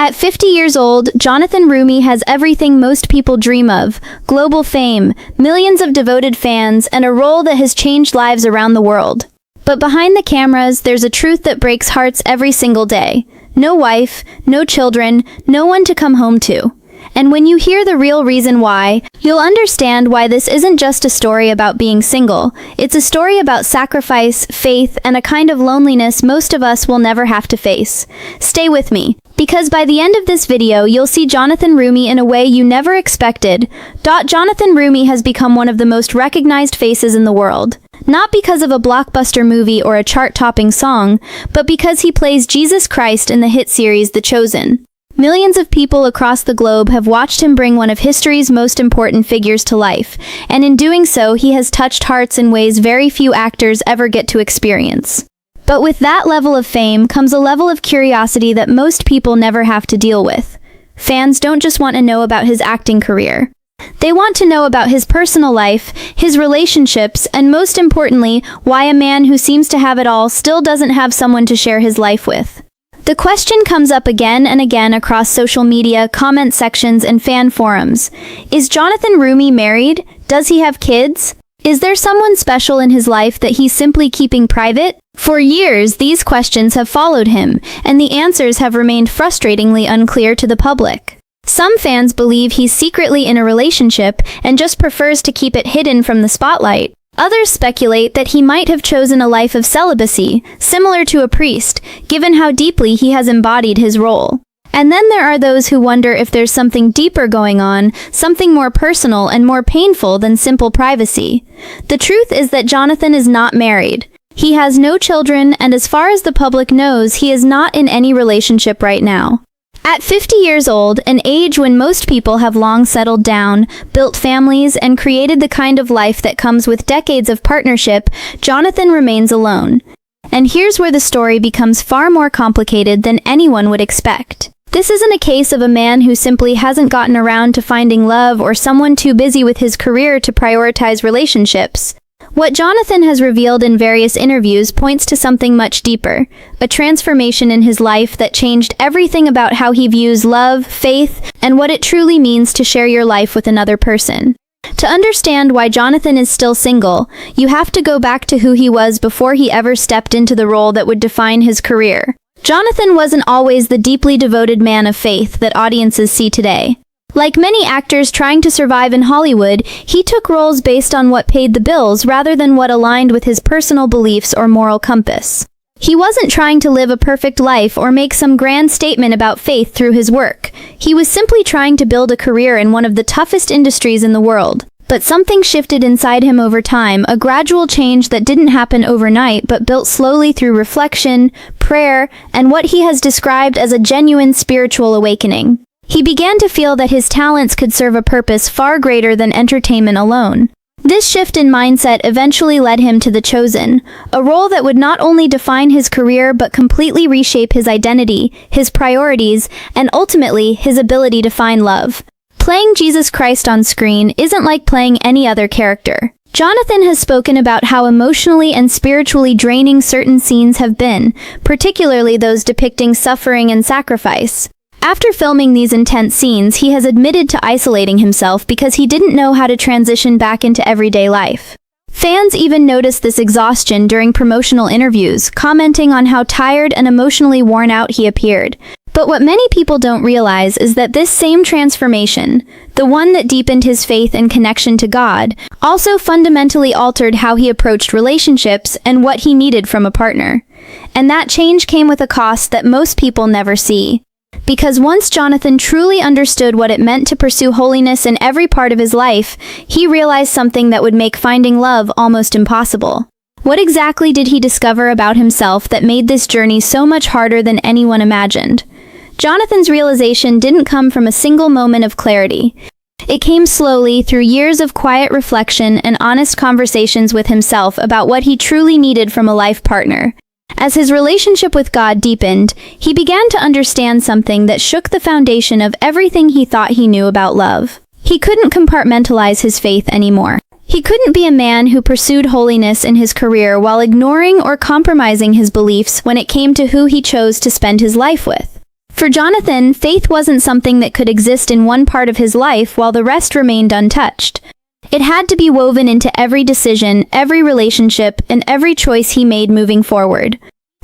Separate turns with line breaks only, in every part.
At 50 years old, Jonathan Roumie has everything most people dream of: global fame, millions of devoted fans, and a role that has changed lives around the world. But behind the cameras, there's a truth that breaks hearts every single day. No wife, no children, no one to come home to. And when you hear the real reason why, you'll understand why this isn't just a story about being single. It's a story about sacrifice, faith, and a kind of loneliness most of us will never have to face. Stay with me, because by the end of this video, you'll see Jonathan Roumie in a way you never expected. Jonathan Roumie has become one of the most recognized faces in the world. Not because of a blockbuster movie or a chart-topping song, but because he plays Jesus Christ in the hit series The Chosen. Millions of people across the globe have watched him bring one of history's most important figures to life, and in doing so, he has touched hearts in ways very few actors ever get to experience. But with that level of fame comes a level of curiosity that most people never have to deal with. Fans don't just want to know about his acting career. They want to know about his personal life, his relationships, and most importantly, why a man who seems to have it all still doesn't have someone to share his life with. The question comes up again and again across social media, comment sections, and fan forums. Is Jonathan Roumie married? Does he have kids? Is there someone special in his life that he's simply keeping private? For years, these questions have followed him, and the answers have remained frustratingly unclear to the public. Some fans believe he's secretly in a relationship and just prefers to keep it hidden from the spotlight. Others speculate that he might have chosen a life of celibacy, similar to a priest, given how deeply he has embodied his role. And then there are those who wonder if there's something deeper going on, something more personal and more painful than simple privacy. The truth is that Jonathan is not married. He has no children, and as far as the public knows, he is not in any relationship right now. At 50 years old, an age when most people have long settled down, built families, and created the kind of life that comes with decades of partnership, Jonathan remains alone. And here's where the story becomes far more complicated than anyone would expect. This isn't a case of a man who simply hasn't gotten around to finding love or someone too busy with his career to prioritize relationships. What Jonathan has revealed in various interviews points to something much deeper, a transformation in his life that changed everything about how he views love, faith, and what it truly means to share your life with another person. To understand why Jonathan is still single, you have to go back to who he was before he ever stepped into the role that would define his career. Jonathan wasn't always the deeply devoted man of faith that audiences see today. Like many actors trying to survive in Hollywood, he took roles based on what paid the bills rather than what aligned with his personal beliefs or moral compass. He wasn't trying to live a perfect life or make some grand statement about faith through his work. He was simply trying to build a career in one of the toughest industries in the world. But something shifted inside him over time, a gradual change that didn't happen overnight but built slowly through reflection, prayer, and what he has described as a genuine spiritual awakening. He began to feel that his talents could serve a purpose far greater than entertainment alone. This shift in mindset eventually led him to The Chosen, a role that would not only define his career but completely reshape his identity, his priorities, and ultimately his ability to find love. Playing Jesus Christ on screen isn't like playing any other character. Jonathan has spoken about how emotionally and spiritually draining certain scenes have been, particularly those depicting suffering and sacrifice. After filming these intense scenes, he has admitted to isolating himself because he didn't know how to transition back into everyday life. Fans even noticed this exhaustion during promotional interviews, commenting on how tired and emotionally worn out he appeared. But what many people don't realize is that this same transformation, the one that deepened his faith and connection to God, also fundamentally altered how he approached relationships and what he needed from a partner. And that change came with a cost that most people never see. Because once Jonathan truly understood what it meant to pursue holiness in every part of his life, he realized something that would make finding love almost impossible. What exactly did he discover about himself that made this journey so much harder than anyone imagined? Jonathan's realization didn't come from a single moment of clarity. It came slowly through years of quiet reflection and honest conversations with himself about what he truly needed from a life partner. As his relationship with God deepened, he began to understand something that shook the foundation of everything he thought he knew about love. He couldn't compartmentalize his faith anymore. He couldn't be a man who pursued holiness in his career while ignoring or compromising his beliefs when it came to who he chose to spend his life with. For Jonathan, faith wasn't something that could exist in one part of his life while the rest remained untouched. It had to be woven into every decision, every relationship, and every choice he made moving forward.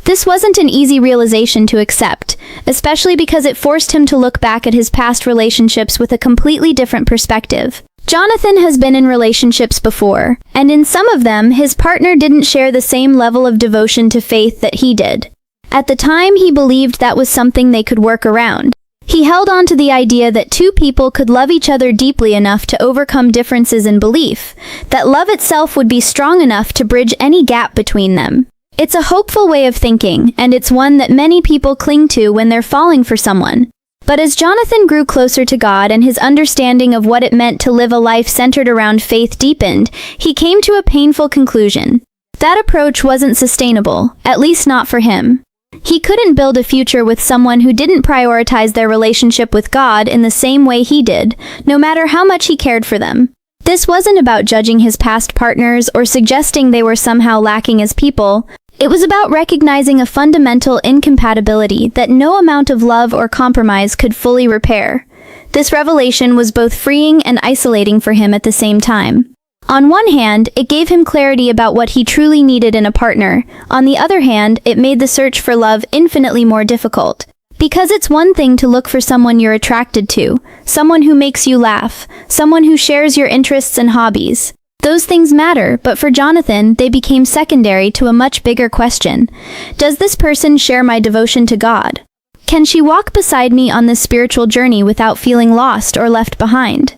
This wasn't an easy realization to accept, especially because it forced him to look back at his past relationships with a completely different perspective. Jonathan has been in relationships before, and in some of them, his partner didn't share the same level of devotion to faith that he did. At the time, he believed that was something they could work around. He held on to the idea that two people could love each other deeply enough to overcome differences in belief, that love itself would be strong enough to bridge any gap between them. It's a hopeful way of thinking, and it's one that many people cling to when they're falling for someone. But as Jonathan grew closer to God and his understanding of what it meant to live a life centered around faith deepened, he came to a painful conclusion. That approach wasn't sustainable, at least not for him. He couldn't build a future with someone who didn't prioritize their relationship with God in the same way he did, no matter how much he cared for them. This wasn't about judging his past partners or suggesting they were somehow lacking as people. It was about recognizing a fundamental incompatibility that no amount of love or compromise could fully repair. This revelation was both freeing and isolating for him at the same time. On one hand, it gave him clarity about what he truly needed in a partner. On the other hand, it made the search for love infinitely more difficult. Because it's one thing to look for someone you're attracted to, someone who makes you laugh, someone who shares your interests and hobbies. Those things matter, but for Jonathan, they became secondary to a much bigger question. Does this person share my devotion to God? Can she walk beside me on this spiritual journey without feeling lost or left behind?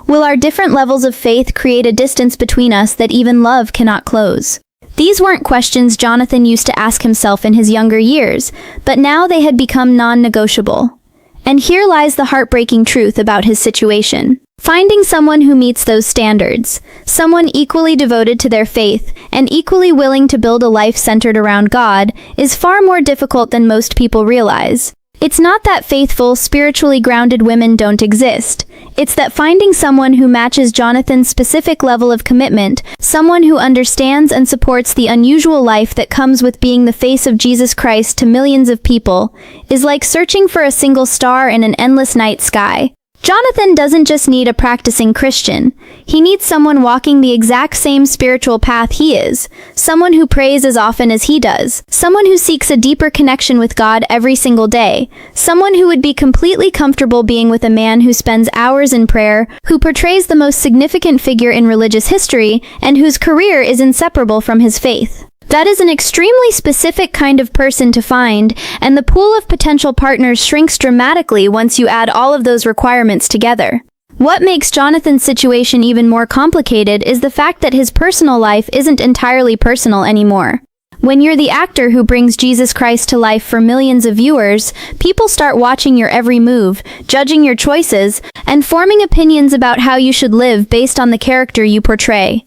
Will our different levels of faith create a distance between us that even love cannot close? These weren't questions Jonathan used to ask himself in his younger years, but now they had become non-negotiable. And here lies the heartbreaking truth about his situation. Finding someone who meets those standards, someone equally devoted to their faith and equally willing to build a life centered around God, is far more difficult than most people realize. It's not that faithful, spiritually grounded women don't exist. It's that finding someone who matches Jonathan's specific level of commitment, someone who understands and supports the unusual life that comes with being the face of Jesus Christ to millions of people, is like searching for a single star in an endless night sky. Jonathan doesn't just need a practicing Christian. He needs someone walking the exact same spiritual path he is, someone who prays as often as he does, someone who seeks a deeper connection with God every single day, someone who would be completely comfortable being with a man who spends hours in prayer, who portrays the most significant figure in religious history, and whose career is inseparable from his faith. That is an extremely specific kind of person to find, and the pool of potential partners shrinks dramatically once you add all of those requirements together. What makes Jonathan's situation even more complicated is the fact that his personal life isn't entirely personal anymore. When you're the actor who brings Jesus Christ to life for millions of viewers, people start watching your every move, judging your choices, and forming opinions about how you should live based on the character you portray.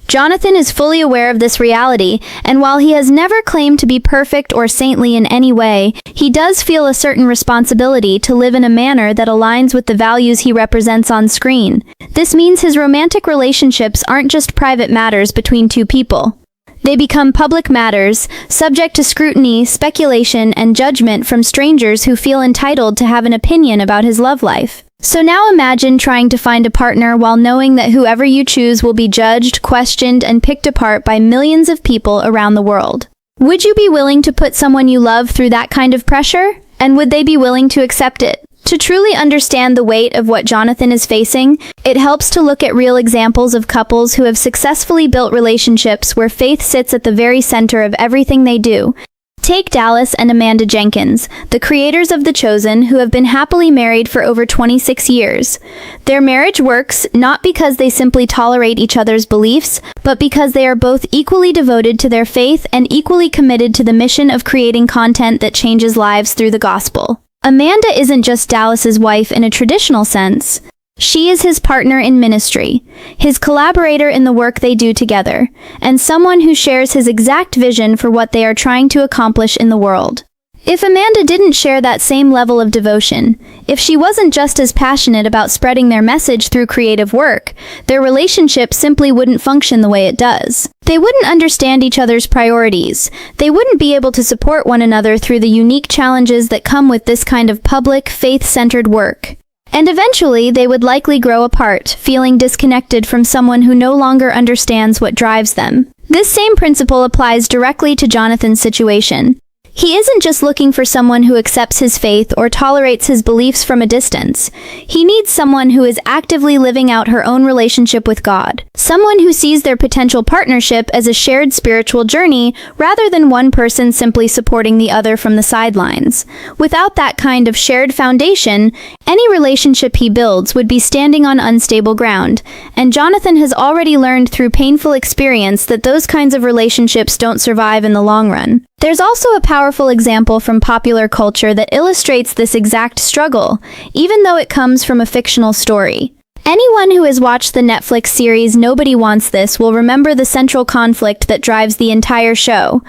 Jonathan is fully aware of this reality, and while he has never claimed to be perfect or saintly in any way, he does feel a certain responsibility to live in a manner that aligns with the values he represents on screen. This means his romantic relationships aren't just private matters between two people. They become public matters, subject to scrutiny, speculation, and judgment from strangers who feel entitled to have an opinion about his love life. So now imagine trying to find a partner while knowing that whoever you choose will be judged, questioned, and picked apart by millions of people around the world. Would you be willing to put someone you love through that kind of pressure? And would they be willing to accept it? To truly understand the weight of what Jonathan is facing, it helps to look at real examples of couples who have successfully built relationships where faith sits at the very center of everything they do. Take Dallas and Amanda Jenkins, the creators of The Chosen, who have been happily married for over 26 years. Their marriage works not because they simply tolerate each other's beliefs, but because they are both equally devoted to their faith and equally committed to the mission of creating content that changes lives through the gospel. Amanda isn't just Dallas's wife in a traditional sense. She is his partner in ministry, his collaborator in the work they do together, and someone who shares his exact vision for what they are trying to accomplish in the world. If Amanda didn't share that same level of devotion, if she wasn't just as passionate about spreading their message through creative work, their relationship simply wouldn't function the way it does. They wouldn't understand each other's priorities. They wouldn't be able to support one another through the unique challenges that come with this kind of public, faith-centered work. And eventually, they would likely grow apart, feeling disconnected from someone who no longer understands what drives them. This same principle applies directly to Jonathan's situation. He isn't just looking for someone who accepts his faith or tolerates his beliefs from a distance. He needs someone who is actively living out her own relationship with God. Someone who sees their potential partnership as a shared spiritual journey rather than one person simply supporting the other from the sidelines. Without that kind of shared foundation, any relationship he builds would be standing on unstable ground. And Jonathan has already learned through painful experience that those kinds of relationships don't survive in the long run. There's also a powerful example from popular culture that illustrates this exact struggle, even though it comes from a fictional story. Anyone who has watched the Netflix series Nobody Wants This will remember the central conflict that drives the entire show.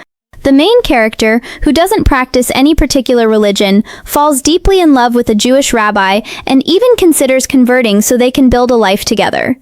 The main character, who doesn't practice any particular religion, falls deeply in love with a Jewish rabbi and even considers converting so they can build a life together.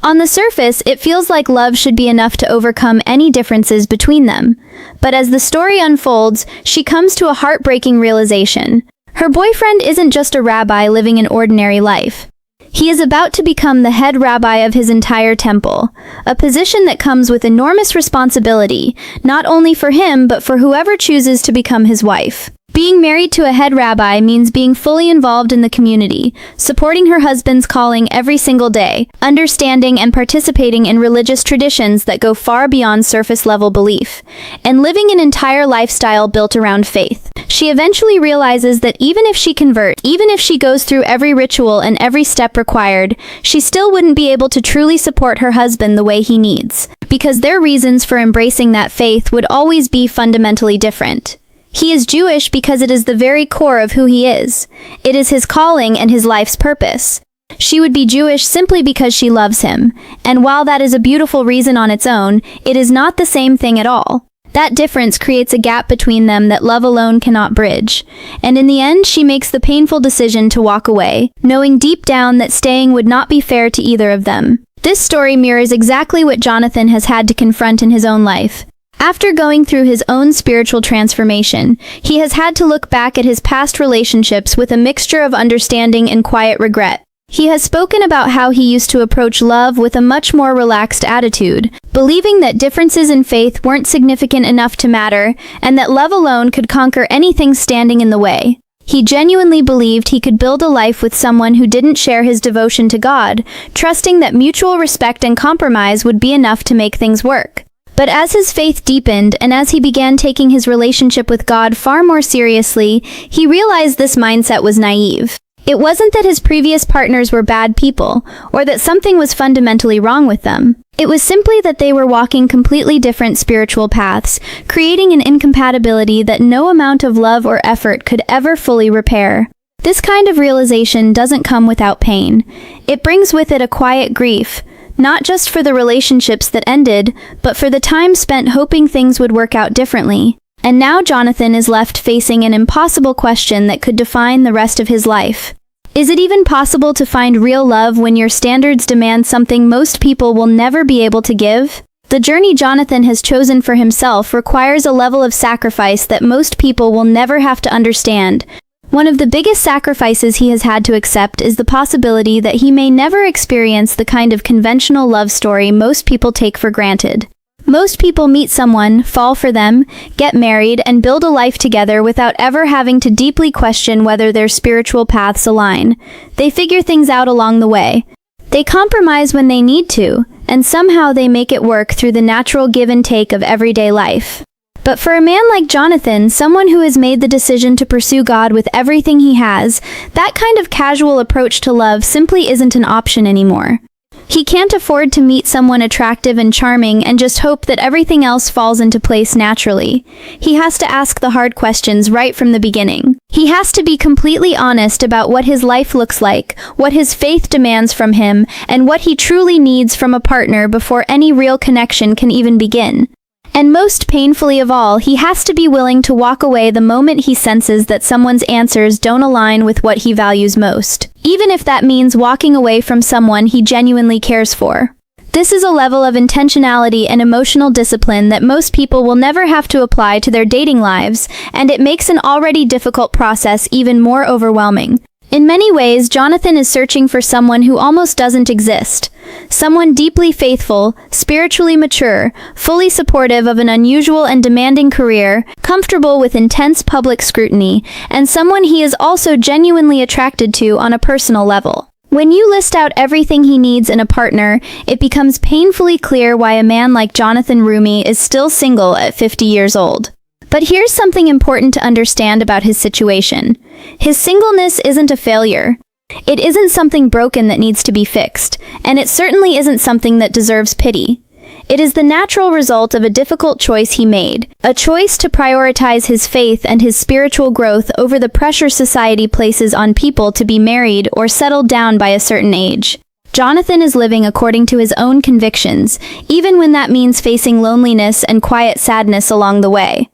On the surface, it feels like love should be enough to overcome any differences between them. But as the story unfolds, she comes to a heartbreaking realization. Her boyfriend isn't just a rabbi living an ordinary life. He is about to become the head rabbi of his entire temple, a position that comes with enormous responsibility, not only for him but for whoever chooses to become his wife. Being married to a head rabbi means being fully involved in the community, supporting her husband's calling every single day, understanding and participating in religious traditions that go far beyond surface-level belief, and living an entire lifestyle built around faith. She eventually realizes that even if she converts, even if she goes through every ritual and every step required, she still wouldn't be able to truly support her husband the way he needs, because their reasons for embracing that faith would always be fundamentally different. He is Jewish because it is the very core of who he is. It is his calling and his life's purpose. She would be Jewish simply because she loves him, and while that is a beautiful reason on its own, it is not the same thing at all. That difference creates a gap between them that love alone cannot bridge, and in the end she makes the painful decision to walk away, knowing deep down that staying would not be fair to either of them. This story mirrors exactly what Jonathan has had to confront in his own life. After going through his own spiritual transformation, he has had to look back at his past relationships with a mixture of understanding and quiet regret. He has spoken about how he used to approach love with a much more relaxed attitude, believing that differences in faith weren't significant enough to matter, and that love alone could conquer anything standing in the way. He genuinely believed he could build a life with someone who didn't share his devotion to God, trusting that mutual respect and compromise would be enough to make things work. But as his faith deepened and as he began taking his relationship with God far more seriously, he realized this mindset was naive. It wasn't that his previous partners were bad people, or that something was fundamentally wrong with them. It was simply that they were walking completely different spiritual paths, creating an incompatibility that no amount of love or effort could ever fully repair. This kind of realization doesn't come without pain. It brings with it a quiet grief, not just for the relationships that ended, but for the time spent hoping things would work out differently. And now Jonathan is left facing an impossible question that could define the rest of his life. Is it even possible to find real love when your standards demand something most people will never be able to give? The journey Jonathan has chosen for himself requires a level of sacrifice that most people will never have to understand. One of the biggest sacrifices he has had to accept is the possibility that he may never experience the kind of conventional love story most people take for granted. Most people meet someone, fall for them, get married, and build a life together without ever having to deeply question whether their spiritual paths align. They figure things out along the way. They compromise when they need to, and somehow they make it work through the natural give and take of everyday life. But for a man like Jonathan, someone who has made the decision to pursue God with everything he has, that kind of casual approach to love simply isn't an option anymore. He can't afford to meet someone attractive and charming and just hope that everything else falls into place naturally. He has to ask the hard questions right from the beginning. He has to be completely honest about what his life looks like, what his faith demands from him, and what he truly needs from a partner before any real connection can even begin. And most painfully of all, he has to be willing to walk away the moment he senses that someone's answers don't align with what he values most, even if that means walking away from someone he genuinely cares for. This is a level of intentionality and emotional discipline that most people will never have to apply to their dating lives, and it makes an already difficult process even more overwhelming. In many ways, Jonathan is searching for someone who almost doesn't exist. Someone deeply faithful, spiritually mature, fully supportive of an unusual and demanding career, comfortable with intense public scrutiny, and someone he is also genuinely attracted to on a personal level. When you list out everything he needs in a partner, it becomes painfully clear why a man like Jonathan Roumie is still single at 50 years old. But here's something important to understand about his situation. His singleness isn't a failure. It isn't something broken that needs to be fixed, and it certainly isn't something that deserves pity. It is the natural result of a difficult choice he made, a choice to prioritize his faith and his spiritual growth over the pressure society places on people to be married or settled down by a certain age. Jonathan is living according to his own convictions, even when that means facing loneliness and quiet sadness along the way.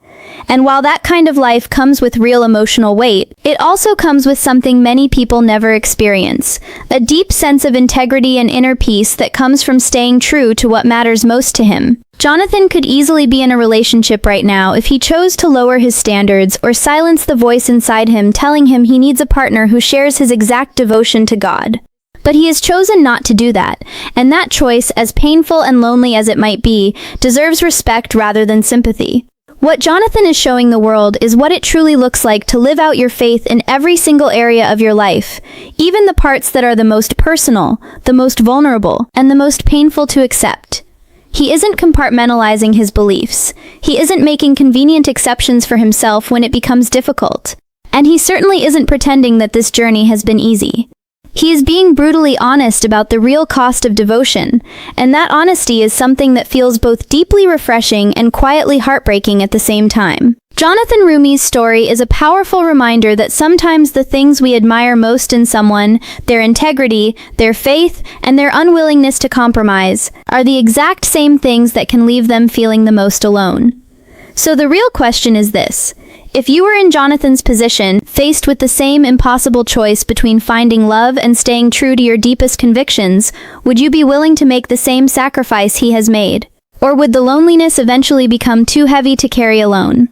And while that kind of life comes with real emotional weight, it also comes with something many people never experience, a deep sense of integrity and inner peace that comes from staying true to what matters most to him. Jonathan could easily be in a relationship right now if he chose to lower his standards or silence the voice inside him telling him he needs a partner who shares his exact devotion to God. But he has chosen not to do that, and that choice, as painful and lonely as it might be, deserves respect rather than sympathy. What Jonathan is showing the world is what it truly looks like to live out your faith in every single area of your life, even the parts that are the most personal, the most vulnerable, and the most painful to accept. He isn't compartmentalizing his beliefs. He isn't making convenient exceptions for himself when it becomes difficult. And he certainly isn't pretending that this journey has been easy. He is being brutally honest about the real cost of devotion, and that honesty is something that feels both deeply refreshing and quietly heartbreaking at the same time. Jonathan Roumie's story is a powerful reminder that sometimes the things we admire most in someone, their integrity, their faith, and their unwillingness to compromise, are the exact same things that can leave them feeling the most alone. So the real question is this. If you were in Jonathan's position, faced with the same impossible choice between finding love and staying true to your deepest convictions, would you be willing to make the same sacrifice he has made? Or would the loneliness eventually become too heavy to carry alone?